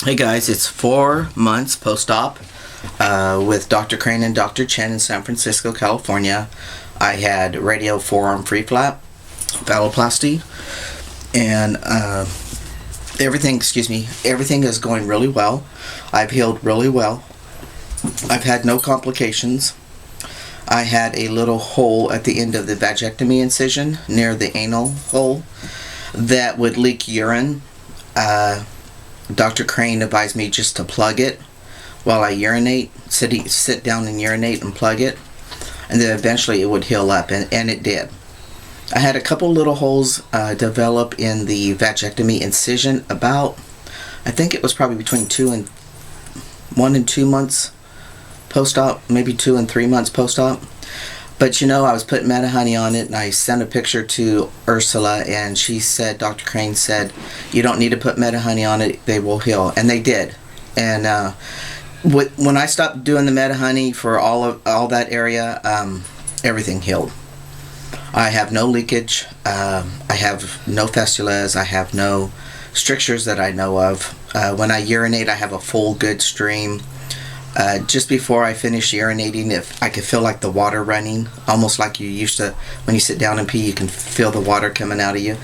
Hey guys, it's 4 months post-op with Dr. Crane and Dr. Chen in San Francisco, California. I had radial forearm free flap, phalloplasty, and everything is going really well. I've healed really well. I've had no complications. I had a little hole at the end of the vaginectomy incision near the anal hole that would leak urine. Dr. Crane advised me just to plug it while I urinate, sit down and urinate and plug it, and then eventually it would heal up, and it did. I had a couple little holes develop in the vaginectomy incision about, I think it was probably between 1 and 2 months post-op, maybe 2 and 3 months post-op. But I was putting Meta-Honey on it, and I sent a picture to Ursula, and she said, Dr. Crane said, you don't need to put Meta-Honey on it, they will heal. And they did. And when I stopped doing the Meta-Honey for all that area, everything healed. I have no leakage, I have no fistulas, I have no strictures that I know of. When I urinate, I have a full good stream. Just before I finish urinating, if I could feel like the water running, almost like you used to when you sit down and pee, you can feel the water coming out of you.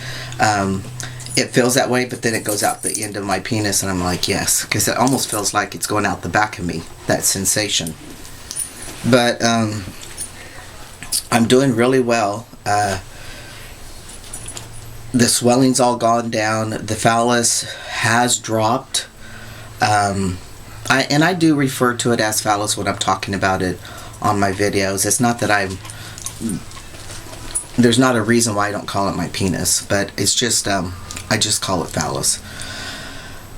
It feels that way, but then it goes out the end of my penis, and I'm like, yes, because it almost feels like it's going out the back of me, that sensation. But I'm doing really well. The swelling's all gone down. The phallus has dropped. I do refer to it as phallus when I'm talking about it on my videos. It's not that there's not a reason why I don't call it my penis, but it's just, I just call it phallus.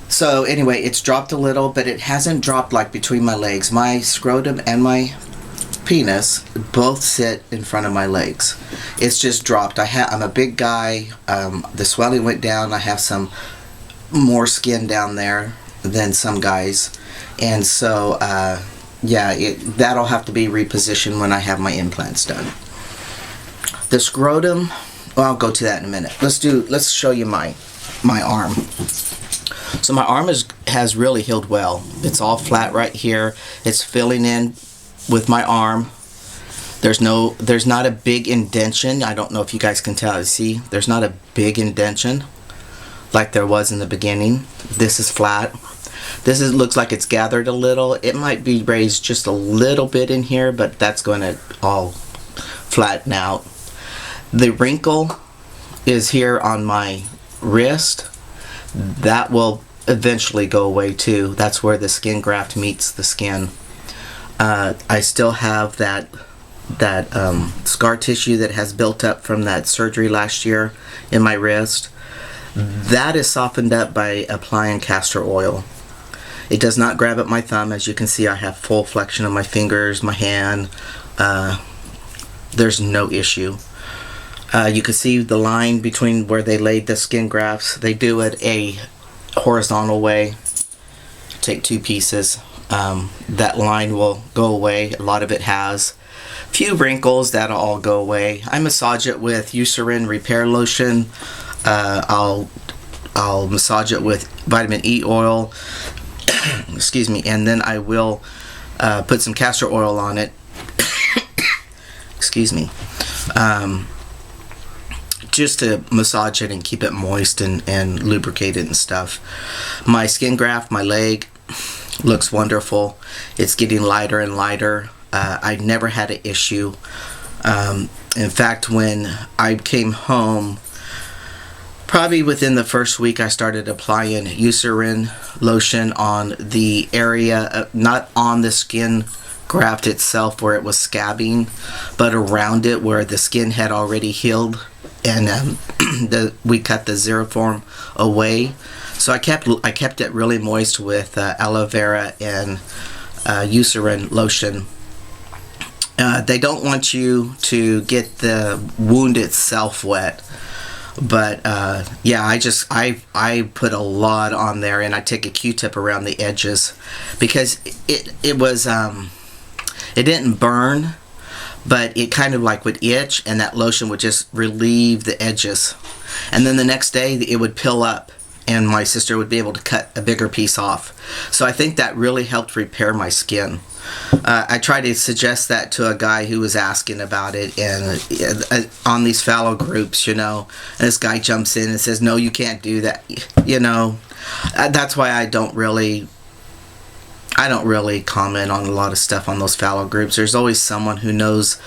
So anyway, it's dropped a little, but it hasn't dropped like between my legs. My scrotum and my penis both sit in front of my legs. It's just dropped. I'm a big guy. The swelling went down. I have some more skin down there than some guys. And so, that'll have to be repositioned when I have my implants done. The scrotum, well, I'll go to that in a minute. Let's show you my arm. So my arm has really healed well. It's all flat right here. It's filling in with my arm. There's not a big indentation. I don't know if you guys can tell. See, there's not a big indentation like there was in the beginning. This is flat. Looks like it's gathered a little. It might be raised just a little bit in here, but that's going to all flatten out. The wrinkle is here on my wrist. That will eventually go away too. That's where the skin graft meets the skin. I still have that scar tissue that has built up from that surgery last year in my wrist. That is softened up by applying castor oil. It does not grab at my thumb. As you can see, I have full flexion of my fingers, my hand. There's no issue. You can see the line between where they laid the skin grafts. They do it a horizontal way. Take 2 pieces. That line will go away. A lot of it has. Few wrinkles, that'll all go away. I massage it with Eucerin repair lotion. I'll massage it with vitamin E oil. Excuse me, and then I will put some castor oil on it. Excuse me. Just to massage it and keep it moist and lubricated and stuff. My skin graft, my leg, looks wonderful. It's getting lighter and lighter. I never had an issue. In fact, when I came home, probably within the first week, I started applying Eucerin lotion on the area, not on the skin graft itself where it was scabbing, but around it where the skin had already healed, and we cut the xeriform away. So I kept it really moist with aloe vera and Eucerin lotion. They don't want you to get the wound itself wet. But I put a lot on there, and I take a Q-tip around the edges because it was it didn't burn, but it kind of like would itch, and that lotion would just relieve the edges. And then the next day it would pill up, and my sister would be able to cut a bigger piece off. So I think that really helped repair my skin. I tried to suggest that to a guy who was asking about it, and on these Phallo groups, and this guy jumps in and says, no, you can't do that. That's why I don't really comment on a lot of stuff on those Phallo groups. There's always someone who knows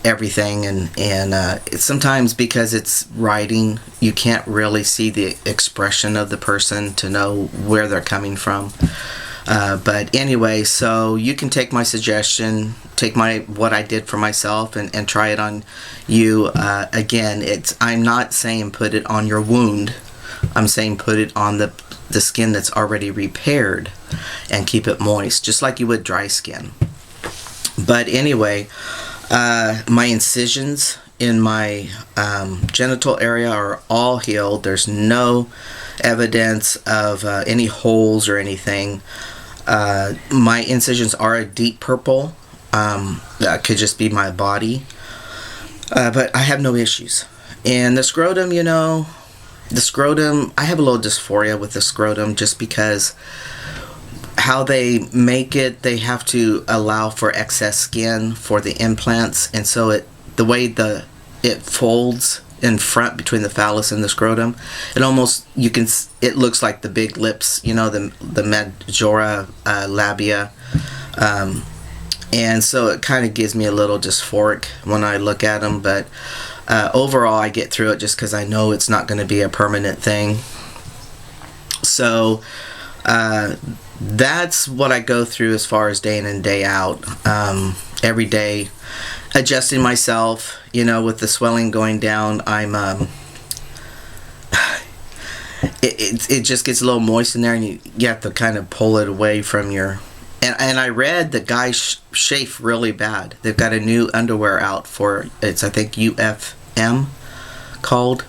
everything, and it's sometimes because it's writing, you can't really see the expression of the person to know where they're coming from. But anyway, so you can take my suggestion, take what I did for myself, and try it on you. Again, I'm not saying put it on your wound. I'm saying put it on the skin that's already repaired and keep it moist, just like you would dry skin. But anyway, my incisions in my genital area are all healed. There's no evidence of any holes or anything. My incisions are a deep purple. That could just be my body. But I have no issues. And the scrotum, I have a little dysphoria with the scrotum, just because how they make it, they have to allow for excess skin for the implants, and so the way it folds in front between the phallus and the scrotum, it looks like the big lips, the majora labia, and so it kind of gives me a little dysphoric when I look at them. But overall, I get through it just because I know it's not going to be a permanent thing. So that's what I go through as far as day in and day out, every day, adjusting myself, with the swelling going down. It just gets a little moist in there, and you have to kind of pull it away from your, and I read that guys chafe really bad. They've got a new underwear out for, it's I think UFM called,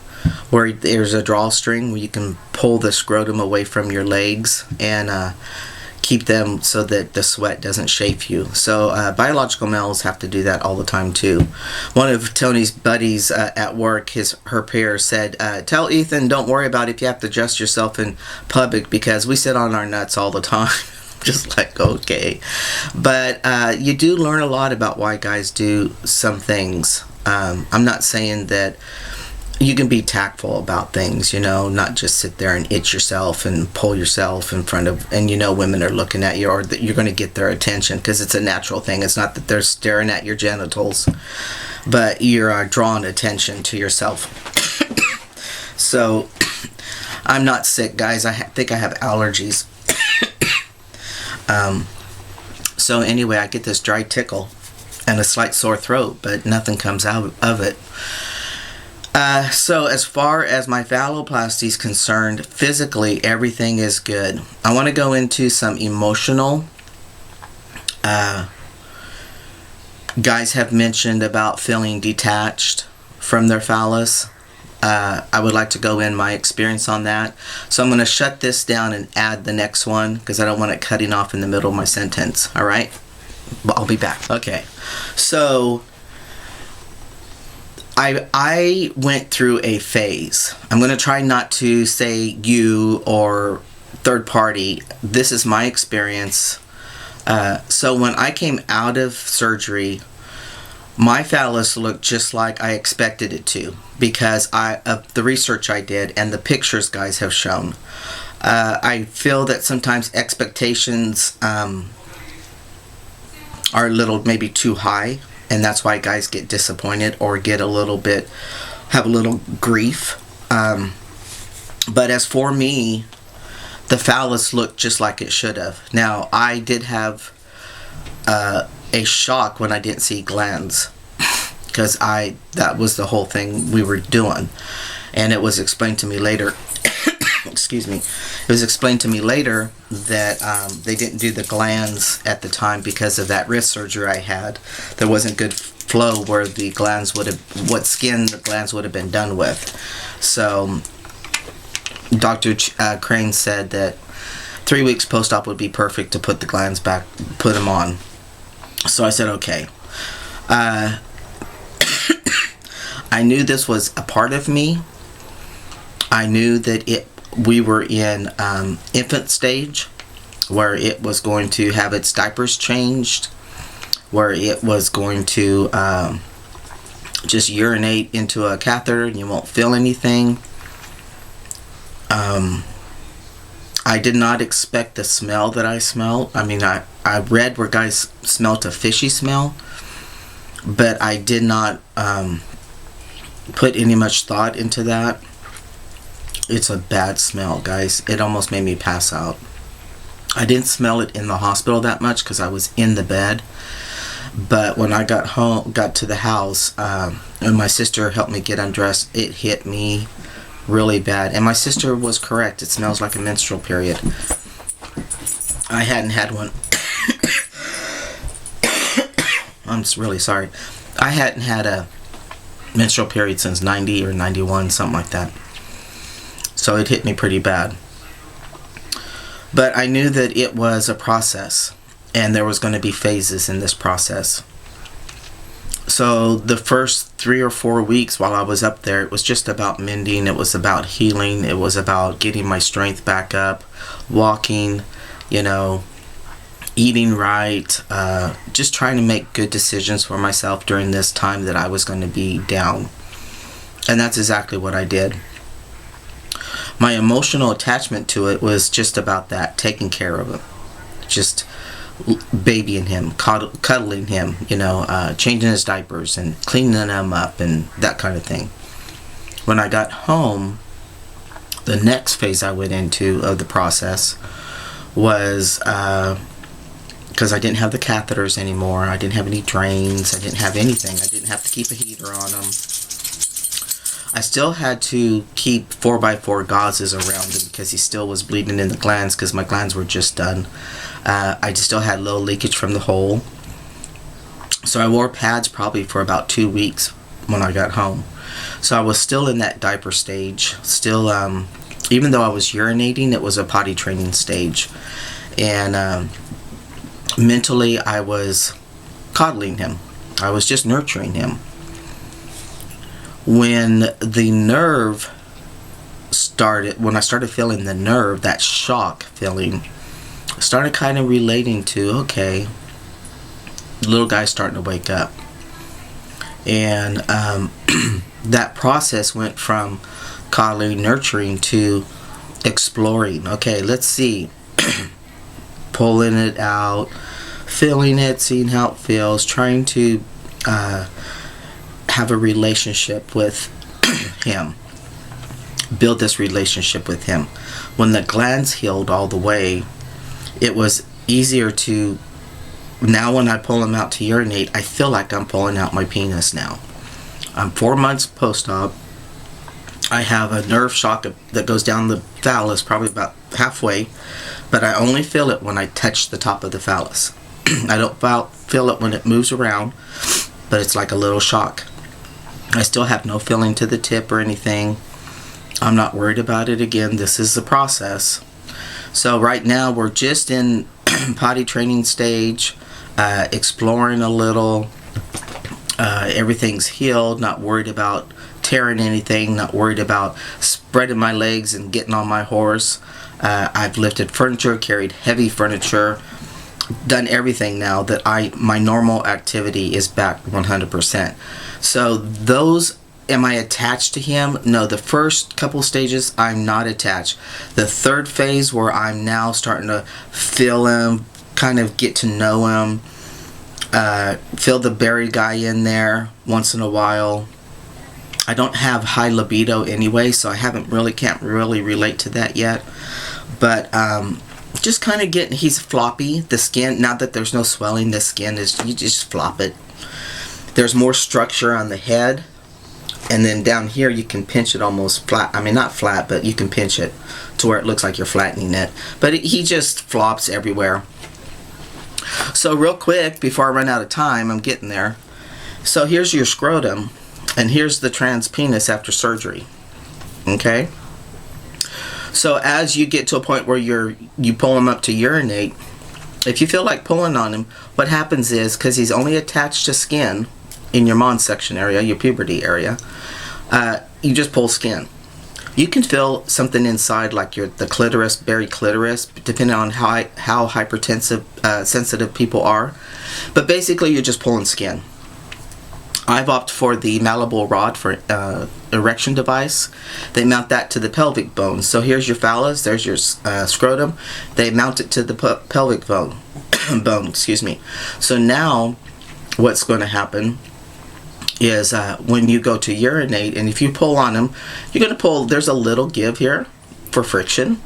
where there's a drawstring where you can pull the scrotum away from your legs and keep them so that the sweat doesn't chafe you. So biological males have to do that all the time too. One of Tony's buddies at work, her peer, said, tell Ethan, don't worry about if you have to adjust yourself in public, because we sit on our nuts all the time. Just like, okay. But you do learn a lot about why guys do some things. I'm not saying that you can be tactful about things, not just sit there and itch yourself and pull yourself in front of, and women are looking at you, or that you're going to get their attention, because it's a natural thing. It's not that they're staring at your genitals, but you're drawing attention to yourself. So I'm not sick, guys. I think I have allergies. So anyway, I get this dry tickle and a slight sore throat, but nothing comes out of it. So as far as my phalloplasty is concerned, physically everything is good. I want to go into some emotional. Guys have mentioned about feeling detached from their phallus. I would like to go in my experience on that. So I'm going to shut this down and add the next one, because I don't want it cutting off in the middle of my sentence. All right? But I'll be back. Okay. So I went through a phase. I'm going to try not to say you or third party. This is my experience. So when I came out of surgery, my phallus looked just like I expected it to, because of the research I did and the pictures guys have shown. I feel that sometimes expectations are a little maybe too high, and that's why guys get disappointed or have a little grief. But as for me, the phallus looked just like it should have. Now, I did have a shock when I didn't see glands, because that was the whole thing we were doing, and it was explained to me later. Excuse me. It was explained to me later that they didn't do the glands at the time because of that wrist surgery I had. There wasn't good flow where the glands what skin the glands would have been done with. So Dr. Crane said that 3 weeks post-op would be perfect to put the glands back, put them on. So I said, okay. I knew this was a part of me. I knew that we were in infant stage, where it was going to have its diapers changed, where it was going to just urinate into a catheter and you won't feel anything. I did not expect the smell that I smelled. I mean, I read where guys smelled a fishy smell, but I did not put any much thought into that. It's a bad smell, guys. It almost made me pass out. I didn't smell it in the hospital that much because I was in the bed. But when I got to the house, and my sister helped me get undressed, it hit me really bad. And my sister was correct. It smells like a menstrual period. I hadn't had one. I'm really sorry. I hadn't had a menstrual period since 90 or 91, something like that. So it hit me pretty bad. But I knew that it was a process, and there was going to be phases in this process. So the first 3 or 4 weeks while I was up there, it was just about mending. It was about healing. It was about getting my strength back up, walking, eating right, just trying to make good decisions for myself during this time that I was going to be down. And that's exactly what I did. My emotional attachment to it was just about that, taking care of him, just babying him, cuddling him, changing his diapers and cleaning him up and that kind of thing. When I got home, the next phase I went into of the process was because I didn't have the catheters anymore. I didn't have any drains. I didn't have anything. I didn't have to keep a heater on them. I still had to keep 4x4 gauzes around him because he still was bleeding in the glands because my glands were just done. I just still had low leakage from the hole. So I wore pads probably for about 2 weeks when I got home. So I was still in that diaper stage. Still, even though I was urinating, it was a potty training stage. And mentally, I was coddling him. I was just nurturing him. When the nerve started, when I started feeling the nerve, that shock feeling, started kind of relating to, okay, the little guy's starting to wake up. And that process went from coddling, nurturing to exploring. Okay, let's see. Pulling it out, feeling it, seeing how it feels, trying to have a relationship with him, build this relationship with him. When the glands healed all the way, it was easier to, now when I pull him out to urinate, I feel like I'm pulling out my penis now. I'm 4 months post-op. I have a nerve shock that goes down the phallus, probably about halfway, but I only feel it when I touch the top of the phallus. I don't feel it when it moves around, but it's like a little shock. I still have no feeling to the tip or anything. I'm not worried about it. Again, this is the process. So right now we're just in potty training stage, exploring a little. Everything's healed, not worried about tearing anything, not worried about spreading my legs and getting on my horse. I've lifted furniture, carried heavy furniture, done everything now that my normal activity is back 100%. So those, am I attached to him? No, the first couple stages I'm not attached. The third phase where I'm now starting to feel him, kind of get to know him, feel the buried guy in there once in a while. I don't have high libido anyway, so I can't really relate to that yet. But just kind of getting, he's floppy. The skin, now that there's no swelling, the skin is, you just flop it. There's more structure on the head, and then down here you can pinch it almost flat. I mean, not flat, but you can pinch it to where it looks like you're flattening it. But he just flops everywhere. So real quick, before I run out of time, I'm getting there. So here's your scrotum, and here's the trans penis after surgery. Okay? So as you get to a point where you pull him up to urinate, if you feel like pulling on him, what happens is, because he's only attached to skin in your Mons section area, your puberty area, you just pull skin. You can feel something inside, like the clitoris, buried clitoris, depending on how hypertensive, sensitive people are. But basically, you're just pulling skin. I've opted for the malleable rod for erection device. They mount that to the pelvic bone. So here's your phallus, there's your scrotum. They mount it to the pelvic bone. Excuse me. So now, what's going to happen is when you go to urinate, and if you pull on them, you're going to pull. There's a little give here for friction,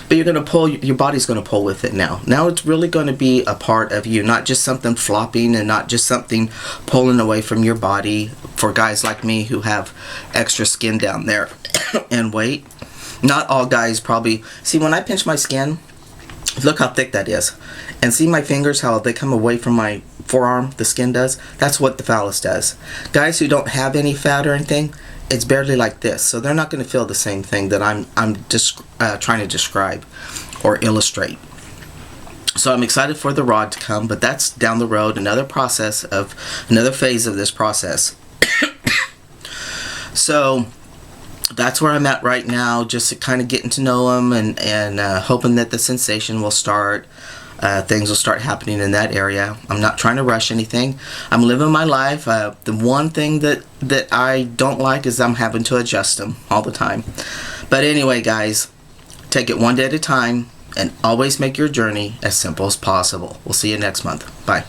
but you're going to pull. Your body's going to pull with it now. Now it's really going to be a part of you, not just something flopping and not just something pulling away from your body. For guys like me who have extra skin down there and weight, not all guys probably see when I pinch my skin. Look how thick that is, and see my fingers, how they come away from my forearm, the skin does. That's what the phallus does. Guys who don't have any fat or anything, it's barely like this, so they're not going to feel the same thing that I'm just trying to describe or illustrate. So I'm excited for the rod to come, but that's down the road, another phase of this process. So that's where I'm at right now, just kind of getting to know them and hoping that the sensation will start. Things will start happening in that area. I'm not trying to rush anything. I'm living my life. The one thing that I don't like is I'm having to adjust them all the time. But anyway, guys, take it one day at a time and always make your journey as simple as possible. We'll see you next month. Bye.